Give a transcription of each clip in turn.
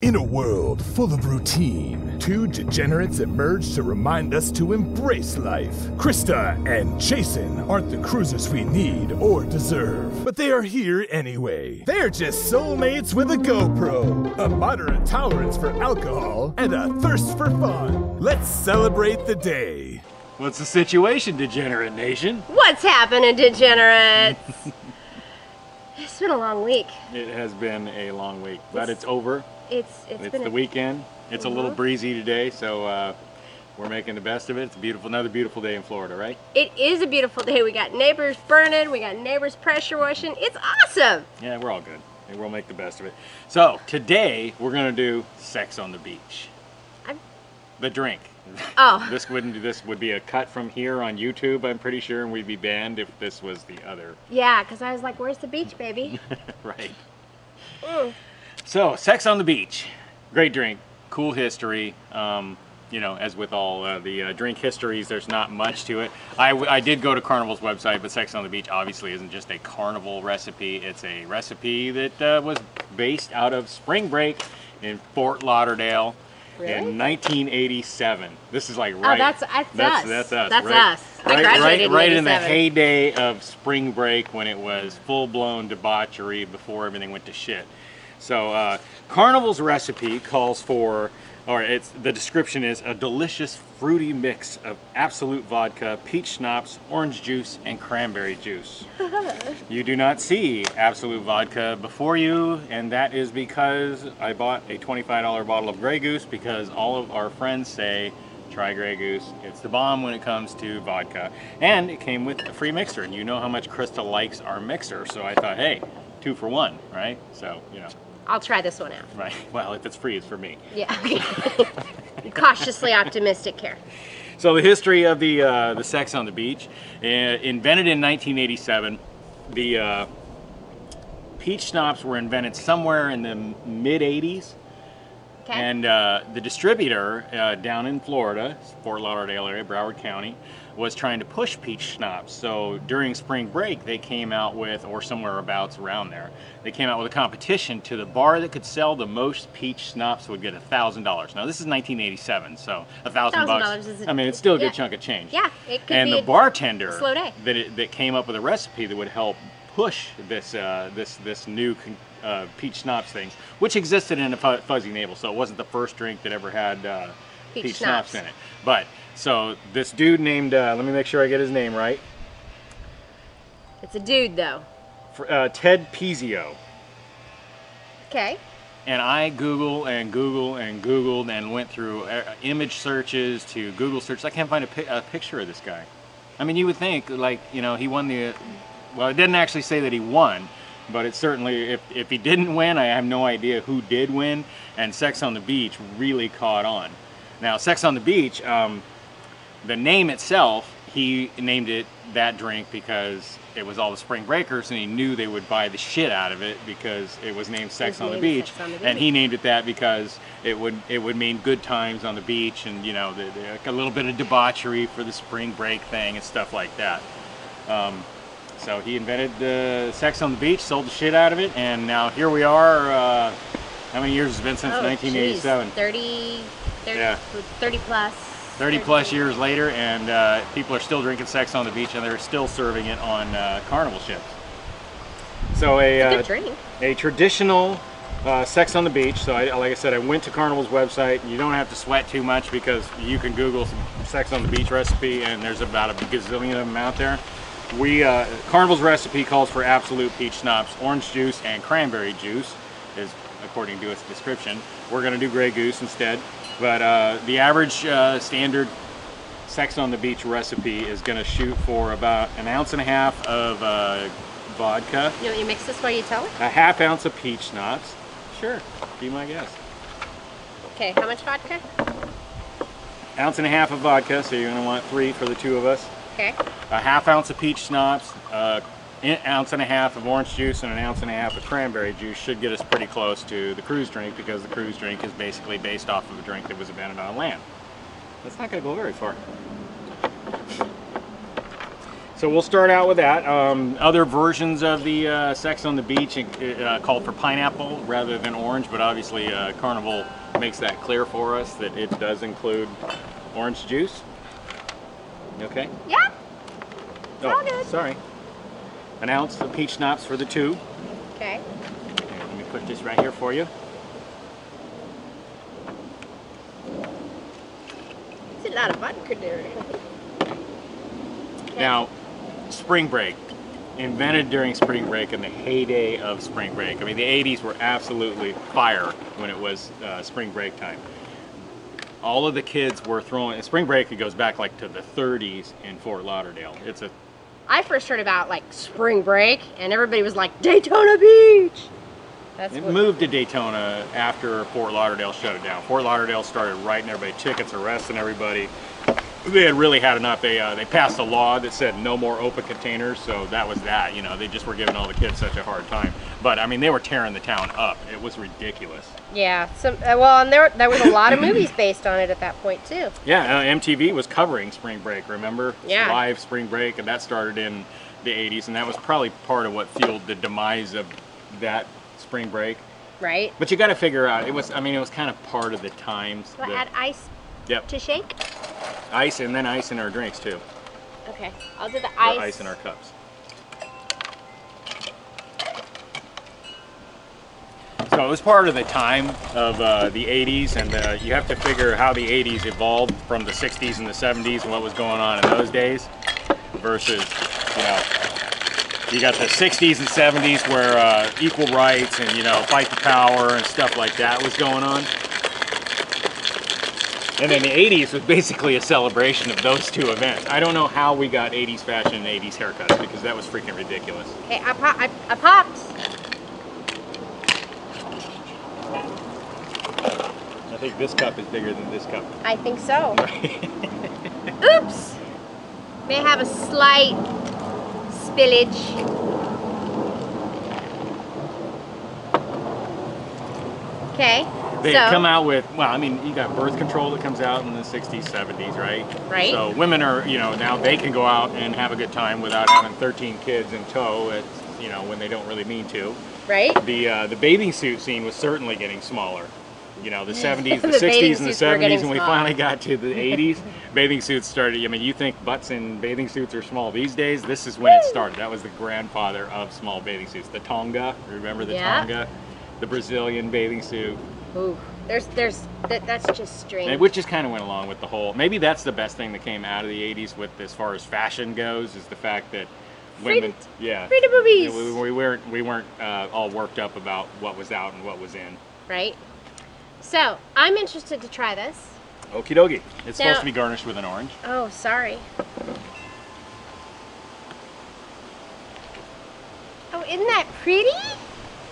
In a world full of routine, two degenerates emerge to remind us to embrace life. Krista and Jason aren't the cruisers we need or deserve, but they are here anyway. They're just soulmates with a GoPro, a moderate tolerance for alcohol, and a thirst for fun. Let's celebrate the day. What's the situation, Degenerate Nation? What's happening, Degenerates? It's been a long week. It has been a long week, but it's over. It's been the weekend. It's a little breezy today, so we're making the best of it. It's beautiful, another beautiful day in Florida, right? It is a beautiful day. We got neighbors burning, we got neighbors pressure washing. It's awesome. Yeah, we're all good. And we'll make the best of it. So today we're gonna do sex on the beach. The drink. Oh. This would be a cut from here on YouTube, I'm pretty sure, and we'd be banned if this was the other. Yeah, because I was like, where's the beach, baby? Right. Mm. So, sex on the beach. Great drink, cool history. You know, as with all the drink histories, there's not much to it. I did go to Carnival's website, but Sex on the Beach obviously isn't just a Carnival recipe. It's a recipe that was based out of spring break in Fort Lauderdale. Really? In 1987. This is like right. Oh, that's us. That's us. That's right, us. I graduated right in in the 87. heyday of spring break when it was full-blown debauchery before everything went to shit. So Carnival's recipe calls for, or the description is a delicious fruity mix of Absolute vodka, peach schnapps, orange juice, and cranberry juice. You do not see Absolute vodka before you, and that is because I bought a $25 bottle of Grey Goose because all of our friends say, try Grey Goose. It's the bomb when it comes to vodka. And it came with a free mixer, and you know how much Krista likes our mixer, so I thought, hey, 2 for 1, right? So, you know. I'll try this one out. Right. Well, if it's free, it's for me. Yeah. Cautiously optimistic here. So the history of the sex on the beach, invented in 1987. The peach schnapps were invented somewhere in the mid 80s. Okay. And the distributor down in Florida, Fort Lauderdale area, Broward County, was trying to push peach schnapps. So during spring break, they came out with, or somewhere abouts around there, they came out with a competition to the bar that could sell the most peach schnapps would get $1,000. Now this is 1987, so $1,000. I mean, it's still a good chunk of change. Yeah, it could and be the bartender a slow day. that came up with a recipe that would help push this this new peach schnapps things, which existed in a fuzzy navel, so it wasn't the first drink that ever had peach schnapps in it. But so this dude named, let me make sure I get his name right. It's a dude though. Ted Pizio. Okay. And I Googled and went through image searches to Google searches. I can't find a picture of this guy. I mean, you would think, like, you know, he won the, well, it didn't actually say that he won, but it certainly, if he didn't win, I have no idea who did win, and Sex on the Beach really caught on. Now, Sex on the Beach, the name itself, he named it that drink because it was all the spring breakers and he knew they would buy the shit out of it because it was named Sex on the Beach, and he named it that because it would mean good times on the beach and, you know, a little bit of debauchery for the spring break thing and stuff like that. So he invented Sex on the Beach, sold the shit out of it, and now here we are. How many years has it been since 1987? Geez. 30 plus. 30 plus years later, and people are still drinking Sex on the Beach, and they're still serving it on Carnival ships. So Good drink. a traditional Sex on the Beach. So like I said, I went to Carnival's website. You don't have to sweat too much because you can Google some Sex on the Beach recipe, and there's about a gazillion of them out there. Carnival's recipe calls for Absolute peach schnapps, orange juice, and cranberry juice, is according to its description. We're going to do Grey Goose instead. But the average standard Sex on the Beach recipe is going to shoot for about 1.5 ounces of vodka. You want me to mix this while you tell it? 1/2 ounce of peach schnapps. Sure, be my guest. Okay, how much vodka? 1.5 ounces of vodka, so you're going to want 3 for the 2 of us. Okay. 1/2 ounce of peach schnapps, 1.5 ounces of orange juice, and 1.5 ounces of cranberry juice should get us pretty close to the cruise drink, because the cruise drink is basically based off of a drink that was invented on land. That's not going to go very far. So we'll start out with that. Other versions of the Sex on the Beach called for pineapple rather than orange, but obviously Carnival makes that clear for us that it does include orange juice. You okay? Yeah. Oh, all good. sorry. An ounce of peach schnapps for the two. Okay. Here, let me put this right here for you. It's a lot of vodka there. Okay. Now, spring break. Invented during spring break in the heyday of spring break. I mean, the 80s were absolutely fire when it was spring break time. All of the kids were throwing, spring break, it goes back like to the 30s in Fort Lauderdale. I first heard about like spring break, and everybody was like Daytona Beach. It moved to Daytona after Fort Lauderdale shut it down. Fort Lauderdale started writing everybody tickets, arresting everybody. They had really had enough. They passed a law that said no more open containers, so that was that. You know, they just were giving all the kids such a hard time. But I mean, they were tearing the town up. It was ridiculous. Yeah. Well, and there was a lot of movies based on it at that point too. Yeah, MTV was covering spring break. Remember? Yeah. Live spring break, and that started in the 80s, and that was probably part of what fueled the demise of that spring break. Right. But you got to figure out it was kind of part of the times. Do I add ice to shake? Ice, and then ice in our drinks too. Okay, I'll do the ice. Or ice in our cups. So it was part of the time of the 80s, and you have to figure how the 80s evolved from the 60s and the 70s and what was going on in those days versus, you know, you got the 60s and 70s where equal rights and, you know, fight the power and stuff like that was going on. And then the 80s was basically a celebration of those two events. I don't know how we got 80s fashion and 80s haircuts because that was freaking ridiculous. Okay, I popped. I think this cup is bigger than this cup. I think so. Oops! May have a slight spillage. Okay. They come out with, well, I mean, you got birth control that comes out in the 60s, 70s, right? Right. So women are, you know, now they can go out and have a good time without having 13 kids in tow, at, you know, when they don't really mean to. Right. The bathing suit scene was certainly getting smaller. You know, the 70s, the, The 60s, and the 70s, when we small. finally got to the 80s, bathing suits started. I mean, you think butts in bathing suits are small these days? This is when it started. That was the grandfather of small bathing suits. The Tonga, remember the Tonga? The Brazilian bathing suit. Ooh, that's just strange. Which just kind of went along with the whole. Maybe that's the best thing that came out of the 80s with as far as fashion goes, is the fact that women, freedom movies. We weren't all worked up about what was out and what was in. Right. So I'm interested to try this. Okie dokie. It's Now, supposed to be garnished with an orange. Oh, sorry. Oh, isn't that pretty?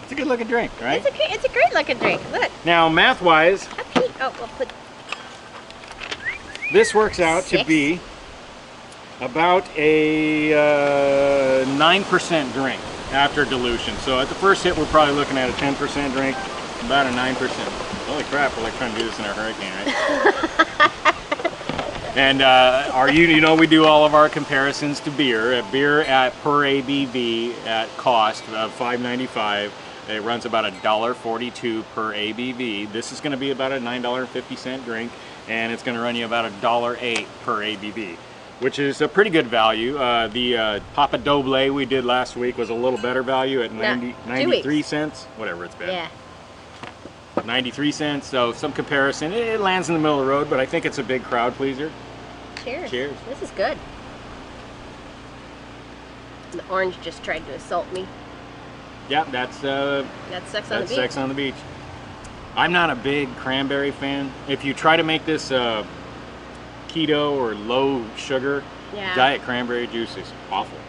It's a good looking drink, right? It's a great looking drink. Look. Now, math-wise, Okay. Oh, we'll put. this works out to 6. be about a 9% drink after dilution. So at the first hit, we're probably looking at a 10% drink, about a 9%. Holy crap, we're like trying to do this in a hurricane, right? And you know, we do all of our comparisons to beer. Beer at per ABV at cost of $5.95. It runs about $1.42 per ABV. This is going to be about a $9.50 drink, and it's going to run you about $1.08 per ABV, which is a pretty good value. The Papa Doble we did last week was a little better value at 93 cents, whatever it's been. Yeah. 93 cents, so some comparison. It lands in the middle of the road, but I think it's a big crowd pleaser. Cheers. Cheers. This is good. The orange just tried to assault me. Yeah, that's Sex on the Beach. Sex on the Beach. I'm not a big cranberry fan. If you try to make this keto or low sugar, diet cranberry juice is awful.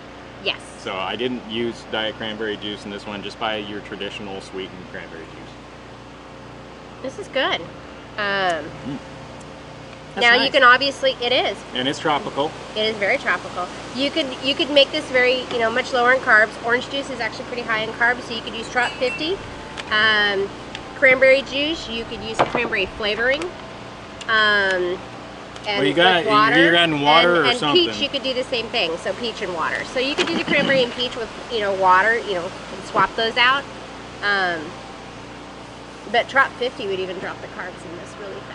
Yes. So I didn't use diet cranberry juice in this one. Just buy your traditional sweetened cranberry juice. This is good. Now nice. you can obviously, it is. And it's tropical. It is very tropical. You could make this very, you know, much lower in carbs. Orange juice is actually pretty high in carbs, so you could use Trop 50. Cranberry juice, you could use cranberry flavoring. and Well, you got with water. you got in water and or something. peach, you could do the same thing. So peach and water. So you could do the cranberry and peach with water. And swap those out. But Trop 50 would even drop the carbs in this really fast.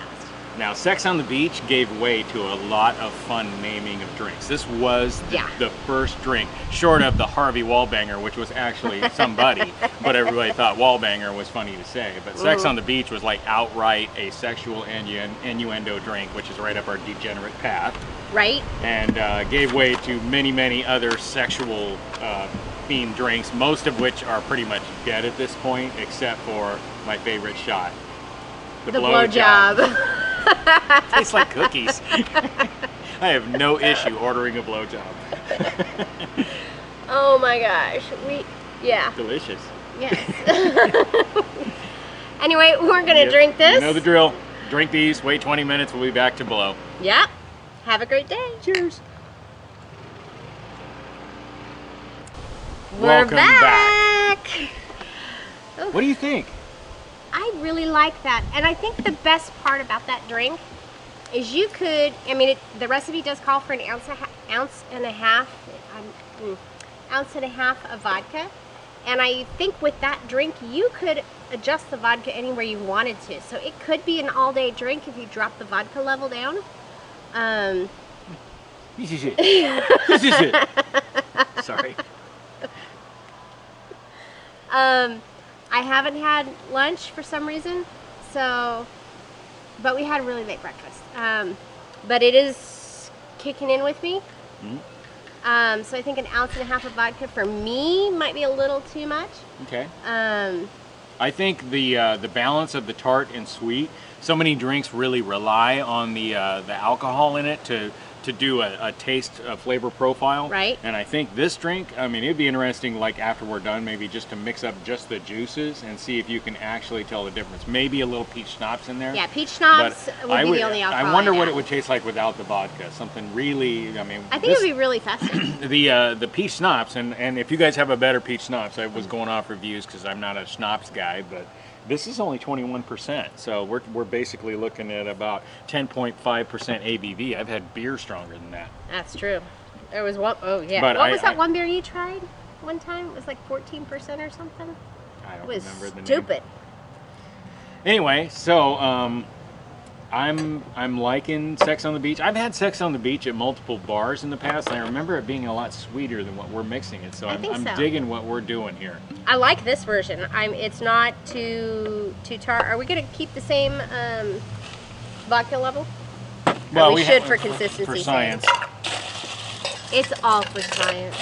Now, Sex on the Beach gave way to a lot of fun naming of drinks. This was the first drink, short of the Harvey Wallbanger, which was actually somebody, but everybody thought Wallbanger was funny to say. But Sex on the Beach was like outright a sexual innuendo drink, which is right up our degenerate path. Right. And gave way to many, many other sexual themed drinks, most of which are pretty much dead at this point, except for my favorite shot, the blowjob. Tastes like cookies. I have no issue ordering a blowjob. Oh my gosh, delicious. Yes. Anyway, we're gonna drink this. You know the drill. Drink these. Wait 20 minutes. We'll be back to blow. Yep. Have a great day. Cheers. Welcome back. What do you think? I really like that, and I think the best part about that drink is you could. I mean, the recipe does call for an ounce and a half of vodka, and I think with that drink you could adjust the vodka anywhere you wanted to. So it could be an all-day drink if you drop the vodka level down. This is it. This is it. Sorry. I haven't had lunch for some reason, but we had a really late breakfast. But it is kicking in with me. So I think an ounce and a half of vodka for me might be a little too much. Okay. I think the balance of the tart and sweet. So many drinks really rely on the alcohol in it to do a taste, a flavor profile. Right. And I think this drink, I mean, it'd be interesting, like after we're done, maybe just to mix up just the juices and see if you can actually tell the difference. Maybe a little peach schnapps in there. Yeah, peach schnapps would be the only alcohol. I wonder what it would taste like without the vodka. Something really, I mean. I think it would be really festive. The peach schnapps, and if you guys have a better peach schnapps, I was going off reviews because I'm not a schnapps guy, but this is only 21%, so we're basically looking at about 10.5% ABV. I've had beer stronger than that. That's true. There was one, oh yeah. But what was that one beer you tried one time? It was like 14% or something? I don't remember the name. Stupid. Anyway, so I'm liking Sex on the Beach. I've had Sex on the Beach at multiple bars in the past, and I remember it being a lot sweeter than what we're mixing it. So I'm digging what we're doing here. I like this version. It's not too tart. Are we gonna keep the same vodka level? Well, we should for consistency's for science. sake. It's all for science.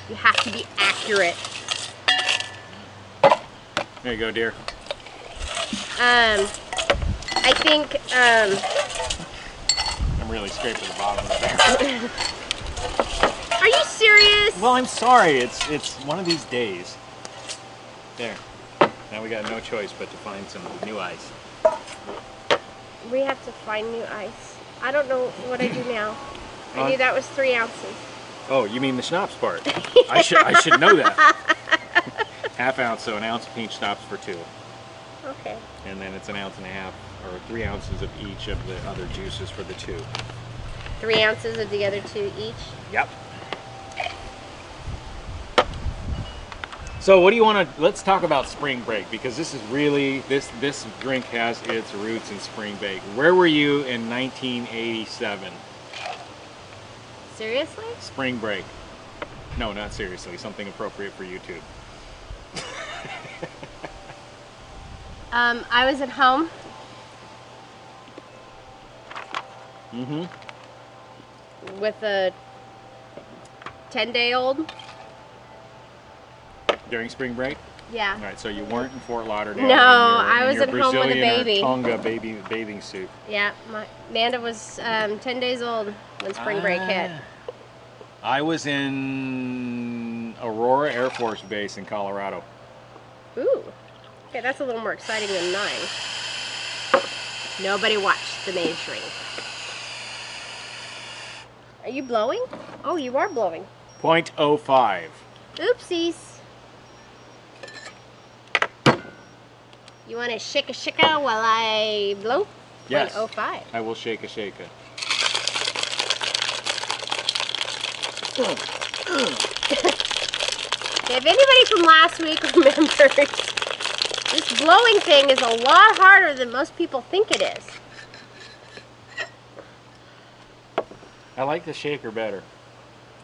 You have to be accurate. There you go, dear. I think I'm really scraping the bottom of it. Are you serious? Well, I'm sorry. It's one of these days. There. Now we got no choice but to find some new ice. We have to find new ice. I don't know what I do now. I knew that was 3 ounces. Oh, you mean the schnapps part? I should know that. Half ounce, so an ounce of peach schnapps for 2. Okay. And then it's an ounce and a half, or 3 ounces of each of the other juices for the 2. 3 ounces of the other 2 each? Yep. So what do you want to, let's talk about spring break, because this is really, this drink has its roots in spring break. Where were you in 1987? Seriously? Spring break. No, not seriously, something appropriate for YouTube. I was at home. Mm-hmm. With a 10-day-old. During spring break? Yeah. All right, so you weren't in Fort Lauderdale. No, I was at home with a baby. Tonga bathing suit. Yeah, Amanda was 10 days old when spring break hit. I was in Aurora Air Force Base in Colorado. Ooh. Okay, that's a little more exciting than 9. Nobody watched the maze ring. Are you blowing? Oh, you are blowing. 0.05. Oopsies. You want to shake a while I blow? Yes. 0.05. I will shake a shaker. If anybody from last week remembers, this blowing thing is a lot harder than most people think it is. I like the shaker better.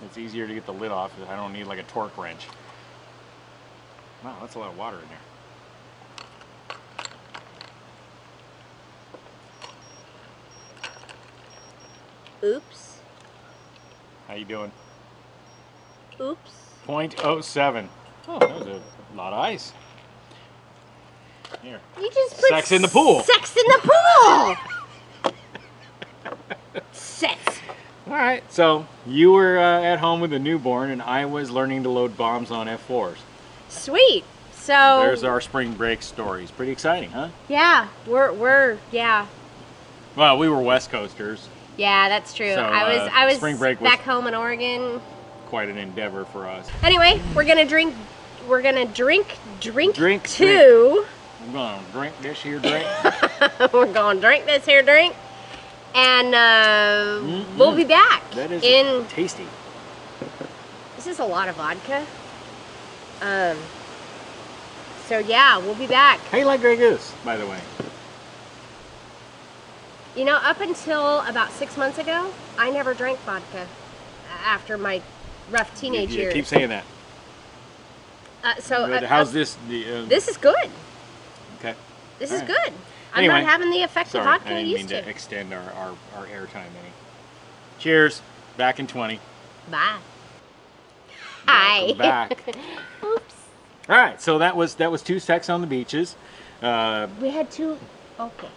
It's easier to get the lid off. I don't need like a torque wrench. Wow, that's a lot of water in there. Oops. How you doing? Oops. 0.07. Oh, that was a lot of ice. Here. You just put Sex in the pool. Sex in the pool. Sex. All right. So you were at home with a newborn, and I was learning to load bombs on F4s. Sweet. So There's our spring break stories. Pretty exciting, huh? yeah, we're yeah. Well, we were West Coasters. Yeah, that's true. So, I was spring break was back home in Oregon. quite an endeavor for us. Anyway, we're gonna drink Drink two. I'm gonna drink this here drink. We're gonna drink this here drink, and we'll be back. That is in. tasty. This is a lot of vodka. So yeah, we'll be back. How you like Grey Goose, by the way? You know, up until about 6 months ago, I never drank vodka after my rough teenage You years. keep saying that. So how's this? This is good. Okay. This All is right. good. I'm Anyway, not having the effect Sorry, of vodka I I didn't used mean to. to extend our airtime any. Cheers. Back in 20. Bye. Hi. Welcome back. Oops. All right. So that was two Sex on the Beaches. We had two. Okay.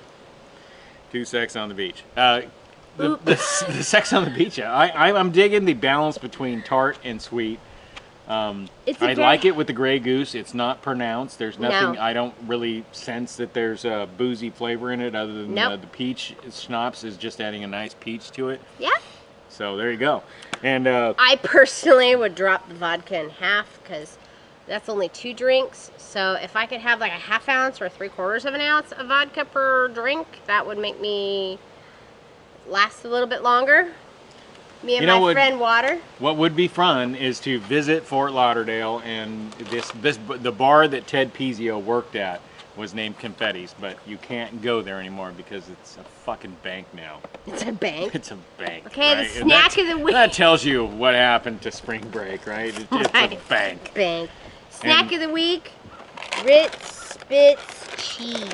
Two Sex on the Beach. The Sex on the Beach. I'm digging the balance between tart and sweet. I like it with the Grey Goose. It's not pronounced. There's nothing. No. I don't really sense that there's a boozy flavor in it, other than Nope. the peach schnapps is just adding a nice peach to it. Yeah. So there you go. And I personally would drop the vodka in half because that's only 2 drinks. So if I could have like a ½ ounce or 3/4 of an ounce of vodka per drink, that would make me last a little bit longer. Me and my friend Water. what would be fun is to visit Fort Lauderdale, and the bar that Ted Pizio worked at was named Confetti's, but you can't go there anymore because it's a fucking bank now. It's a bank. It's a bank. Okay, right? the snack of the week. That tells you what happened to spring break, right? It's Right. a bank. Bank. Snack And- of the week, Ritz Spitz cheese.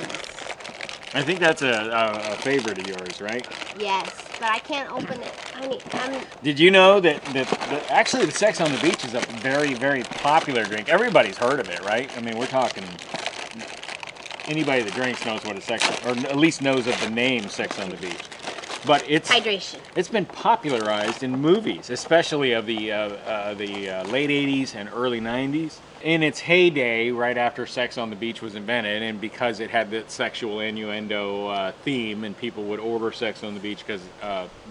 I think that's a favorite of yours, right? Yes, but I can't open it. Did you know that actually the Sex on the Beach is a very, very popular drink? Everybody's heard of it, right? I mean, we're talking anybody that drinks knows what a sex, or at least knows of the name Sex on the Beach. But Hydration. It's been popularized in movies, especially of the late 80s and early 90s. In its heyday, right after Sex on the Beach was invented, and because it had that sexual innuendo theme, and people would order Sex on the Beach because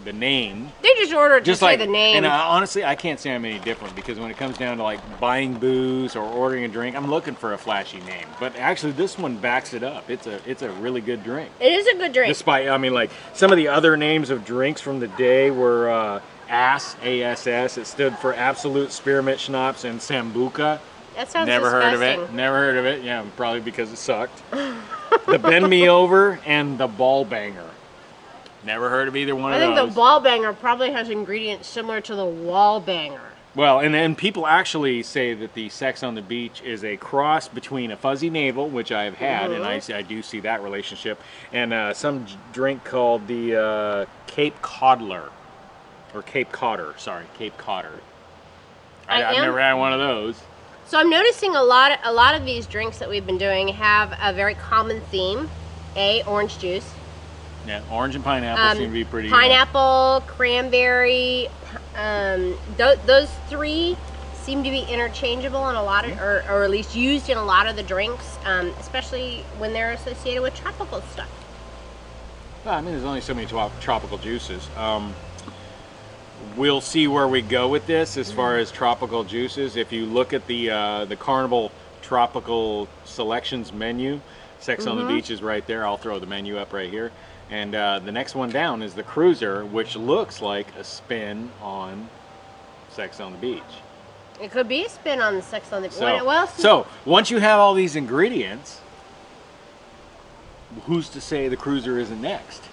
the name. They just ordered to say like the name. And honestly, I can't say I'm any different, because when it comes down to like buying booze or ordering a drink, I'm looking for a flashy name. But actually, this one backs it up. It's a really good drink. It is a good drink. Despite, I mean, like some of the other names of drinks from the day were ASS. ASS. It stood for Absolute Spearmint Schnapps and Sambuca. That sounds Never heard of disgusting. it. Never heard of it. Yeah, probably because it sucked. The Bend Me Over and the Ball Banger. Never heard of either one of those. I think the Ball Banger probably has ingredients similar to the Wall Banger. Well, and people actually say that the Sex on the Beach is a cross between a Fuzzy Navel, which I've had, and I do see that relationship, and some drink called the Cape Coddler, or Cape Cotter. Sorry, Cape Cotter. I've never had one of those. So I'm noticing a lot of these drinks that we've been doing have a very common theme. Orange juice. Yeah, orange and pineapple seem to be pretty. Pineapple, cranberry, those 3 seem to be interchangeable in a lot of, or at least used in a lot of the drinks, especially when they're associated with tropical stuff. Well, I mean, there's only so many tropical juices. We'll see where we go with this as far as tropical juices. If you look at the Carnival Tropical Selections menu, Sex on the Beach is right there. I'll throw the menu up right here. And the next one down is the Cruiser, which looks like a spin on Sex on the Beach. It could be a spin on the Sex on the Beach. So once you have all these ingredients, who's to say the Cruiser isn't next?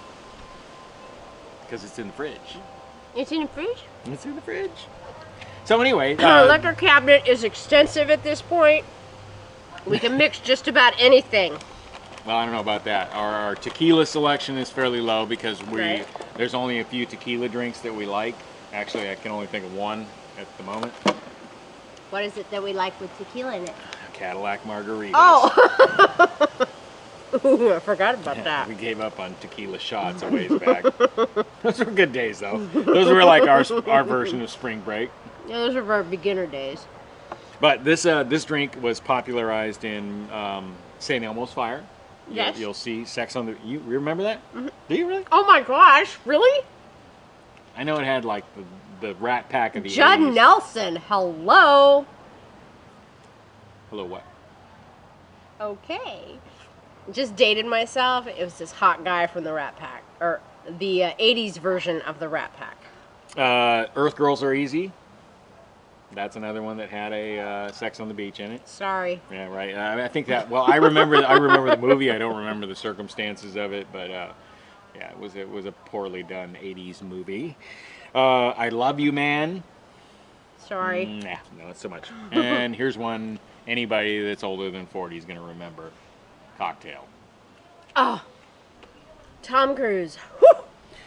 Because it's in the fridge. It's in the fridge? It's in the fridge. So anyway, Our liquor cabinet is extensive at this point. We can mix just about anything. well, I don't know about that. Our tequila selection is fairly low because Right. there's only a few tequila drinks that we like. Actually, I can only think of one at the moment. What is it that we like with tequila in it? Cadillac margaritas. Oh! Ooh, I forgot about that. We gave up on tequila shots a ways back. Those were good days, though. Those were like our version of spring break. Yeah, those are our beginner days. But this drink was popularized in St. Elmo's Fire. Yes. You'll see Sex on the... You remember that? Mm-hmm. Do you really? Oh my gosh, really? I know it had like the Rat Pack of the Judd 80s. Nelson, hello. Hello, what? Okay. Just dated myself. It was this hot guy from the Rat Pack. Or the 80s version of the Rat Pack. Earth Girls Are Easy. That's another one that had a Sex on the Beach in it. Sorry. Yeah, right. I think that. Well, I remember the movie. I don't remember the circumstances of it, but yeah, it was a poorly done '80s movie. I Love You, Man. Sorry. Nah, no, not so much. And here's one anybody that's older than 40 is gonna remember. Cocktail. Oh. Tom Cruise. Whew.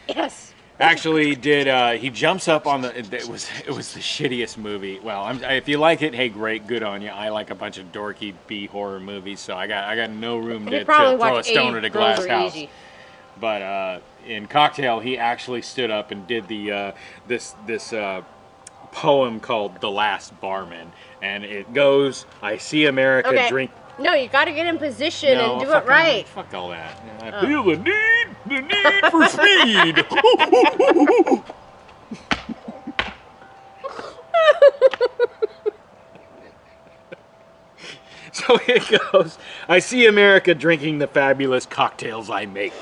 Yes. Actually, he jumps up on the? It was the shittiest movie. Well, if you like it, hey, great, good on you. I like a bunch of dorky B horror movies, so I got no room to throw a stone at a glass house. Easy. But in Cocktail, he actually stood up and did the this poem called "The Last Barman," and it goes, "I see America drink." No, you got to get in position and do it right. Fuck all that. I feel the need for speed. So it goes, I see America drinking the fabulous cocktails I make.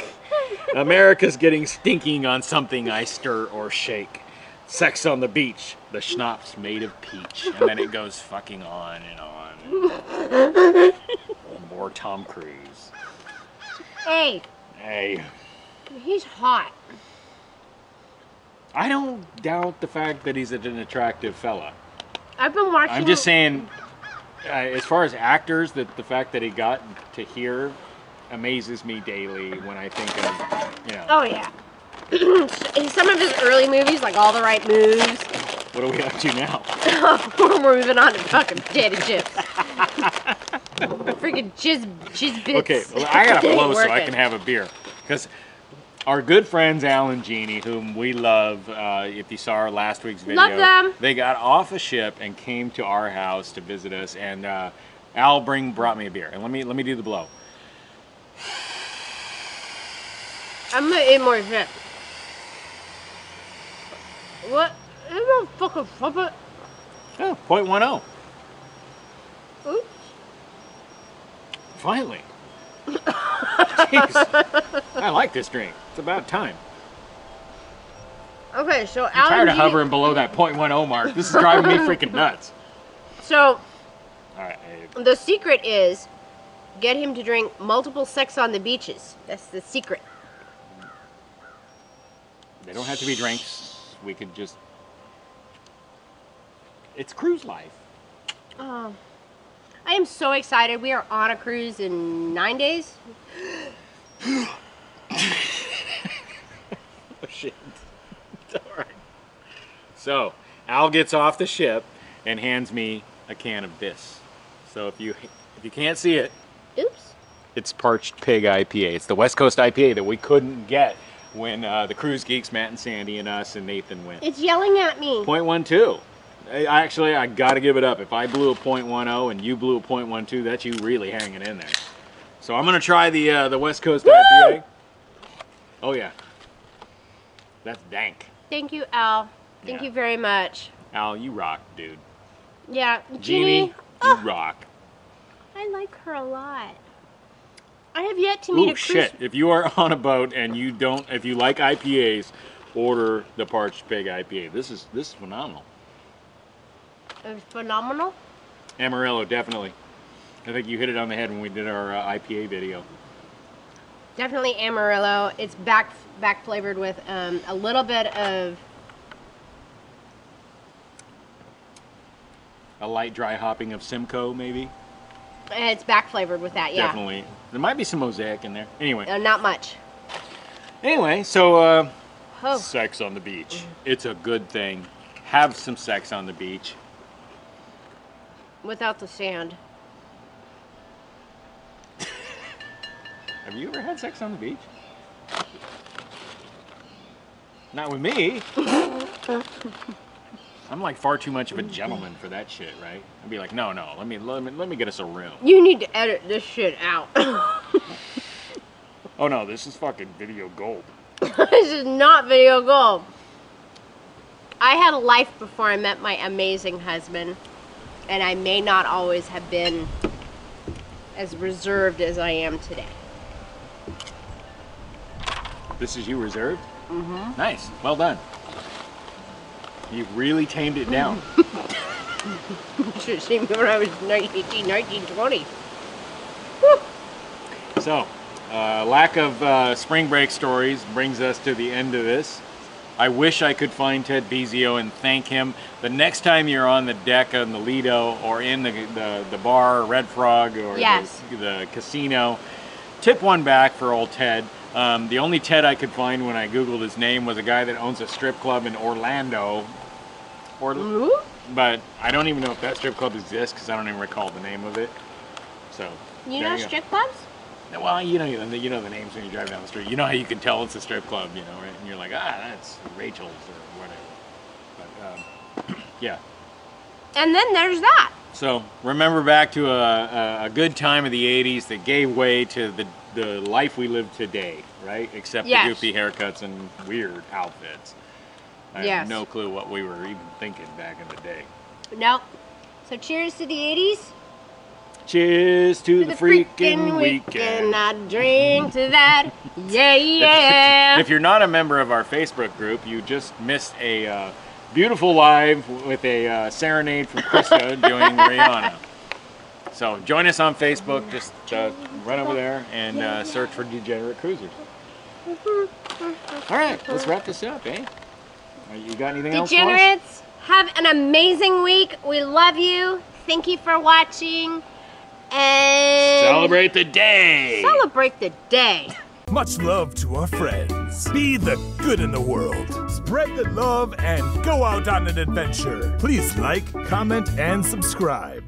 America's getting stinking on something I stir or shake. Sex on the beach, the schnapps made of peach. And then it goes fucking on and on. More Tom Cruise. Hey. Hey. He's hot. I don't doubt the fact that he's an attractive fella. I've been watching... I'm just saying, as far as actors, that the fact that he got to here amazes me daily when I think of, you know. Oh, yeah. Some of his early movies, like All the Right Moves. What are we up to now? We're moving on to fucking potato chips. Freaking cheese bits. Okay, well, I gotta blow so I can have a beer. Because our good friends Al and Jeannie, whom we love, if you saw our last week's video, Love them. They got off a ship and came to our house to visit us. And Al brought me a beer. And let me do the blow. I'm gonna eat more shit. What? Is that fucking puppet? Oh, 0.10. Oops. Finally. Jeez. I like this drink. It's about time. Okay, so I'm tired of hovering below that 0.10 mark. This is driving me freaking nuts. So, all right. The secret is get him to drink multiple Sex on the Beaches. That's the secret. They don't have to be drinks. We could just... It's cruise life. Oh, I am so excited. We are on a cruise in 9 days. Oh, shit. All right. So, Al gets off the ship and hands me a can of this. So if you can't see it, Oops. It's Parched Pig IPA. It's the West Coast IPA that we couldn't get when the Cruise Geeks, Matt and Sandy and us and Nathan went. It's yelling at me. 0.12. Actually, I gotta give it up. If I blew a 0.10 and you blew a 0.12, that's you really hanging in there. So I'm gonna try the West Coast IPA. Oh yeah, that's dank. Thank you, Al. Thank you very much. Al, you rock, dude. Yeah, Jeannie, you rock. I like her a lot. I have yet to meet a cruise. Shit. If you are on a boat and if you like IPAs, order the Parched Pig IPA. This is phenomenal. It's phenomenal. Amarillo, definitely. I think you hit it on the head when we did our IPA video. Definitely Amarillo. It's back flavored with a little bit of a light dry hopping of Simcoe, maybe. It's back flavored with that, yeah. Definitely. There might be some mosaic in there. Anyway. Not much. Anyway, so Oh. sex on the beach. It's a good thing. Have some sex on the beach. Without the sand. Have you ever had sex on the beach? Not with me. I'm like far too much of a gentleman for that shit, right? I'd be like, no, let me get us a room. You need to edit this shit out. Oh no, this is fucking video gold. This is not video gold. I had a life before I met my amazing husband, and I may not always have been as reserved as I am today. This is you reserved? Mm-hmm. Nice, well done. You really tamed it down. Should have seen me when I was 19, 20. So, lack of spring break stories brings us to the end of this. I wish I could find Ted Bezio and thank him. The next time you're on the deck on the Lido or in the bar, Red Frog, or yes. the casino, tip one back for old Ted. The only Ted I could find when I Googled his name was a guy that owns a strip club in Orlando. But I don't even know if that strip club exists because I don't even recall the name of it. So you know strip clubs? Well, you know the names when you drive down the street. You know how you can tell it's a strip club, you know, right? And you're like, that's Rachel's or whatever. But yeah. And then there's that. So remember back to a good time of the '80s that gave way to the life we live today, right? Except the goofy haircuts and weird outfits. I have no clue what we were even thinking back in the day. Nope. So cheers to the 80s. Cheers to the freaking weekend. I drink to that. Yeah. If you're not a member of our Facebook group, you just missed a beautiful live with a serenade from Krista doing Rihanna. So join us on Facebook. Just run over there and search for Degenerate Cruisers. All right, let's wrap this up, eh? You got anything else for us? Degenerates, have an amazing week. We love you. Thank you for watching. And celebrate the day. Celebrate the day. Much love to our friends. Be the good in the world. Spread the love and go out on an adventure. Please like, comment, and subscribe.